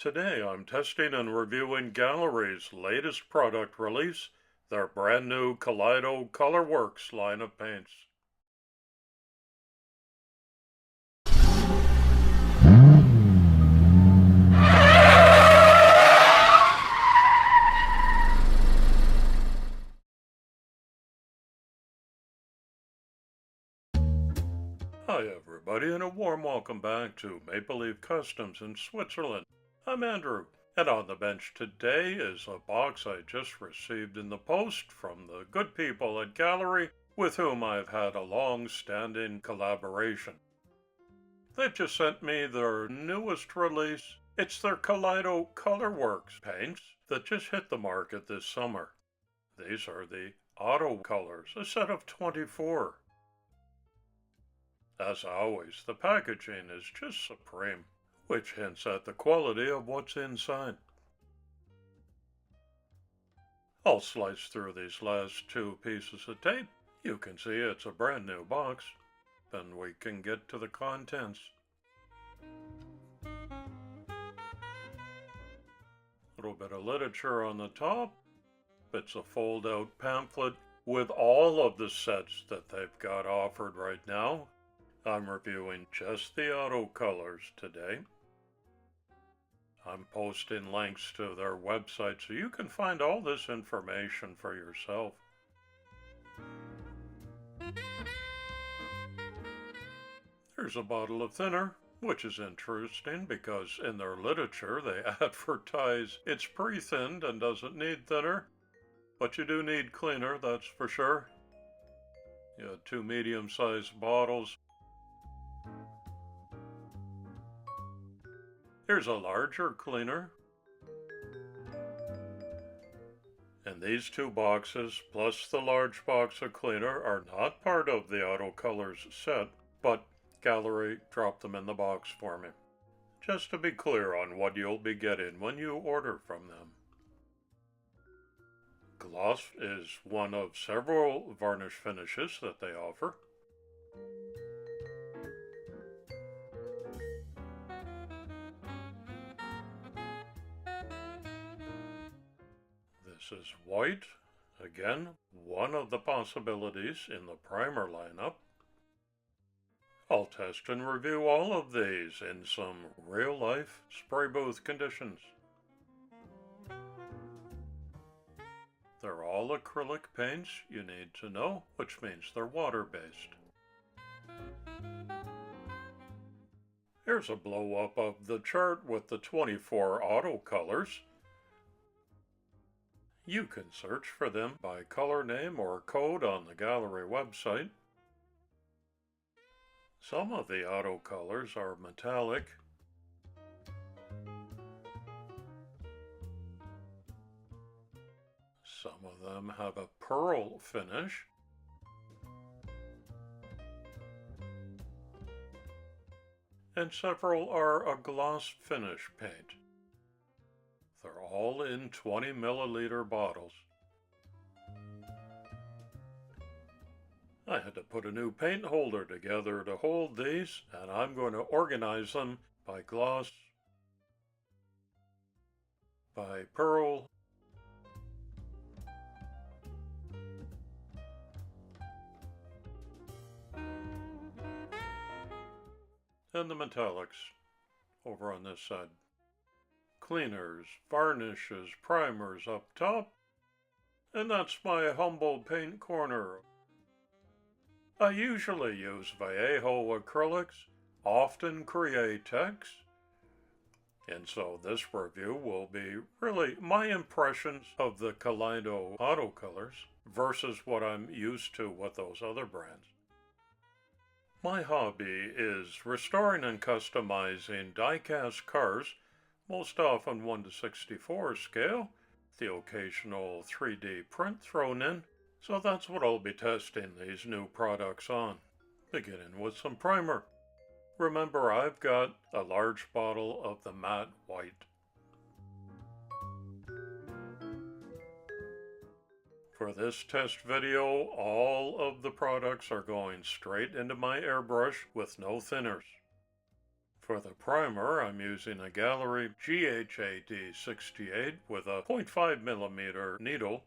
Today I'm testing and reviewing Gaahlerie's latest product release, their brand new Kaleido ColorWorks line of paints. Hi everybody, and a warm welcome back to MapleLeaf Customs in Switzerland. I'm Andrew, and on the bench today is a box I just received in the post from the good people at Gaahleri, with whom I've had a long-standing collaboration. They've just sent me their newest release. It's their Kaleido ColorWorks paints that just hit the market this summer. These are the auto colors, a set of 24. As always, the packaging is just supreme, which hints at the quality of what's inside. I'll slice through these last two pieces of tape. You can see it's a brand new box. Then we can get to the contents. A little bit of literature on the top. It's a fold-out pamphlet with all of the sets that they've got offered right now. I'm reviewing just the auto colors today. I'm posting links to their website so you can find all this information for yourself. Here's a bottle of thinner, which is interesting because in their literature they advertise it's pre-thinned and doesn't need thinner, but you do need cleaner, that's for sure. You have two medium-sized bottles. Here's a larger cleaner. And these two boxes, plus the large box of cleaner, are not part of the Auto Colors set, but Gaahleri dropped them in the box for me. Just to be clear on what you'll be getting when you order from them. Gloss is one of several varnish finishes that they offer. This is white, again, one of the possibilities in the primer lineup. I'll test and review all of these in some real-life spray booth conditions. They're all acrylic paints, you need to know, which means they're water-based. Here's a blow-up of the chart with the 24 auto colors. You can search for them by color name or code on the Gaahleri website. Some of the auto colors are metallic. Some of them have a pearl finish. And several are a gloss finish paint. They're all in 20 milliliter bottles. I had to put a new paint holder together to hold these, and I'm going to organize them by gloss, by pearl, and the metallics over on this side. Cleaners, varnishes, primers up top, and that's my humble paint corner. I usually use Vallejo acrylics, often Createx, and so this review will be really my impressions of the Kaleido auto colors versus what I'm used to with those other brands. My hobby is restoring and customizing die-cast cars, most often 1:64 scale, the occasional 3D print thrown in, so that's what I'll be testing these new products on, beginning with some primer. Remember, I've got a large bottle of the matte white. For this test video, all of the products are going straight into my airbrush with no thinners. For the primer, I'm using a Gaahleri GHAD-68 with a 0.5mm needle.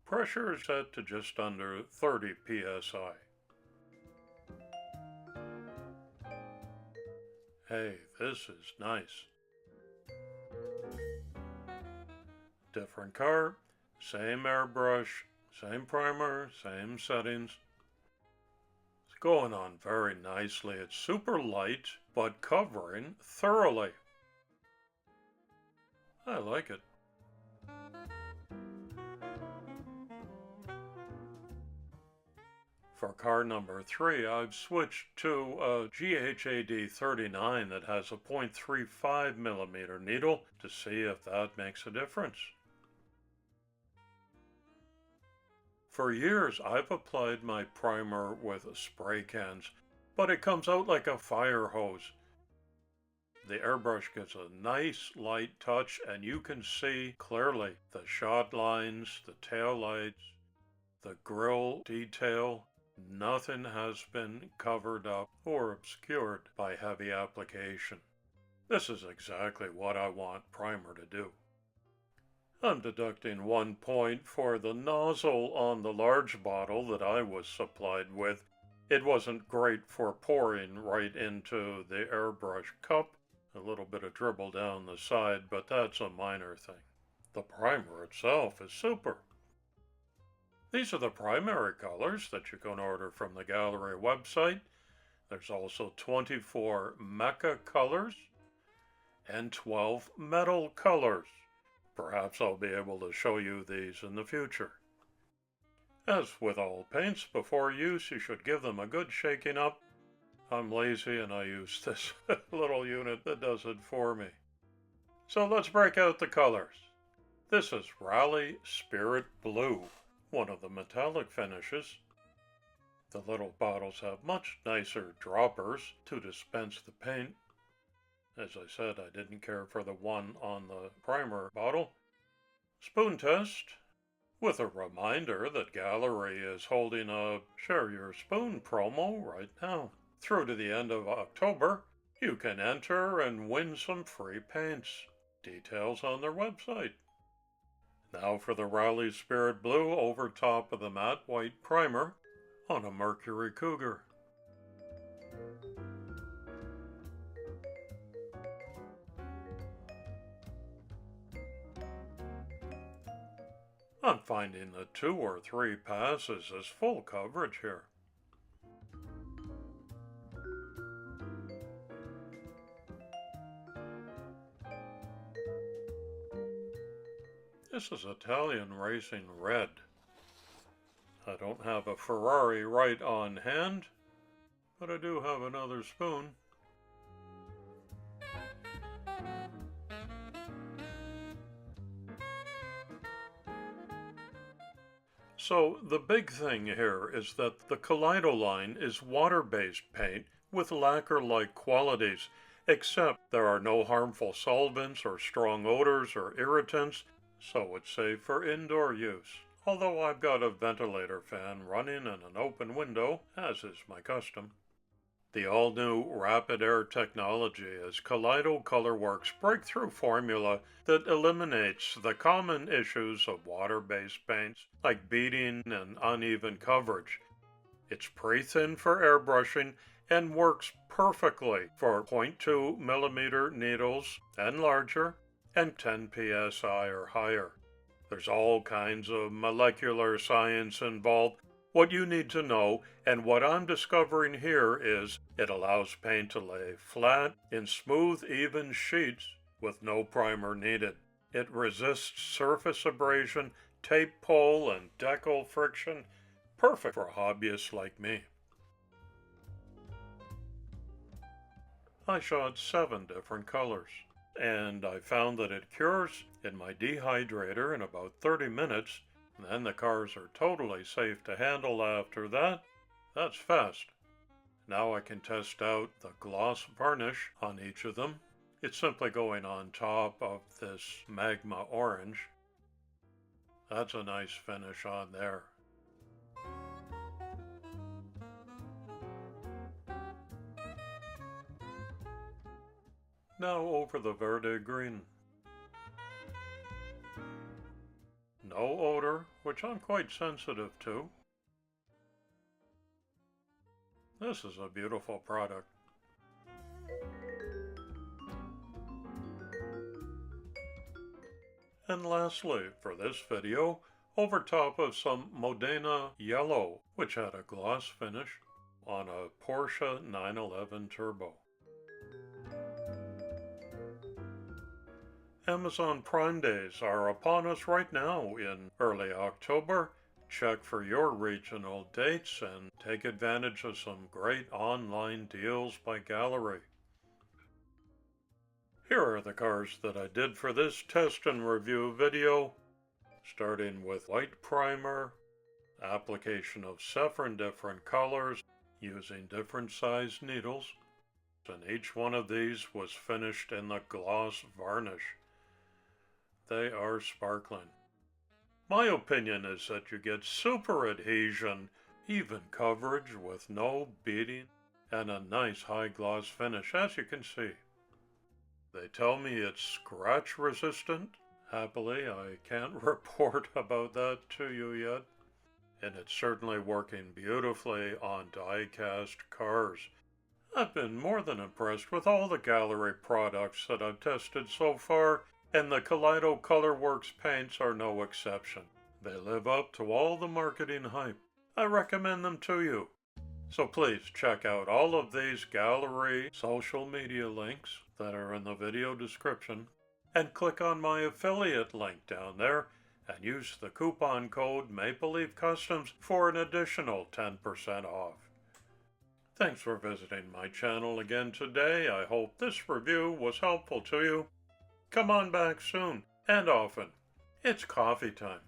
Pressure is set to just under 30 psi. Hey, this is nice. Different car, same airbrush, same primer, same settings. It's going on very nicely. It's super light, but covering thoroughly. I like it. For car number 3, I've switched to a GHAD-39 that has a 0.35mm needle to see if that makes a difference. For years, I've applied my primer with spray cans, but it comes out like a fire hose. The airbrush gets a nice light touch, and you can see clearly the shot lines, the tail lights, the grille detail. Nothing has been covered up or obscured by heavy application. This is exactly what I want primer to do. I'm deducting 1 point for the nozzle on the large bottle that I was supplied with. It wasn't great for pouring right into the airbrush cup. A little bit of dribble down the side, but that's a minor thing. The primer itself is super. These are the primary colors that you can order from the Gaahleri website. There's also 24 mecha colors and 12 metal colors. Perhaps I'll be able to show you these in the future. As with all paints, before use you should give them a good shaking up. I'm lazy and I use this little unit that does it for me. So let's break out the colors. This is Rally Spirit Blue, one of the metallic finishes. The little bottles have much nicer droppers to dispense the paint. As I said, I didn't care for the one on the primer bottle. Spoon test, with a reminder that Gaahleri is holding a Share Your Spoon promo right now. Through to the end of October, you can enter and win some free paints. Details on their website. Now for the Rally Spirit Blue over top of the matte white primer on a Mercury Cougar. I'm finding that 2 or 3 passes is full coverage here. This is Italian Racing Red. I don't have a Ferrari right on hand, but I do have another spoon. So the big thing here is that the Kaleido line is water-based paint with lacquer-like qualities, except there are no harmful solvents or strong odors or irritants, so it's safe for indoor use. Although I've got a ventilator fan running and an open window, as is my custom. The all-new Rapid Air technology is Kaleido ColorWorks' breakthrough formula that eliminates the common issues of water-based paints like beading and uneven coverage. It's pre-thin for airbrushing and works perfectly for 0.2mm needles and larger and 10 psi or higher. There's all kinds of molecular science involved. What you need to know, and what I'm discovering here, is it allows paint to lay flat in smooth, even sheets with no primer needed. It resists surface abrasion, tape pull, and decal friction. Perfect for hobbyists like me. I shot 7 different colors, and I found that it cures in my dehydrator in about 30 minutes. Then the cars are totally safe to handle after that. That's fast. Now I can test out the gloss varnish on each of them. It's simply going on top of this magma orange. That's a nice finish on there. Now over the verde green. No odor, which I'm quite sensitive to. This is a beautiful product. And lastly, for this video, over top of some Modena yellow, which had a gloss finish on a Porsche 911 Turbo. Amazon Prime Days are upon us right now in early October. Check for your regional dates and take advantage of some great online deals by Gaahleri. Here are the cars that I did for this test and review video, starting with white primer, application of 7 different colors using different size needles, and each one of these was finished in the gloss varnish. They are sparkling. My opinion is that you get super adhesion, even coverage with no beading, and a nice high gloss finish, as you can see. They tell me it's scratch resistant. Happily, I can't report about that to you yet. And it's certainly working beautifully on die-cast cars. I've been more than impressed with all the Gaahleri products that I've tested so far, and the Kaleido ColorWorks paints are no exception. They live up to all the marketing hype. I recommend them to you. So please check out all of these Gaahleri social media links that are in the video description, and click on my affiliate link down there and use the coupon code MapleLeafCustoms for an additional 10% off. Thanks for visiting my channel again today. I hope this review was helpful to you. Come on back soon and often. It's coffee time.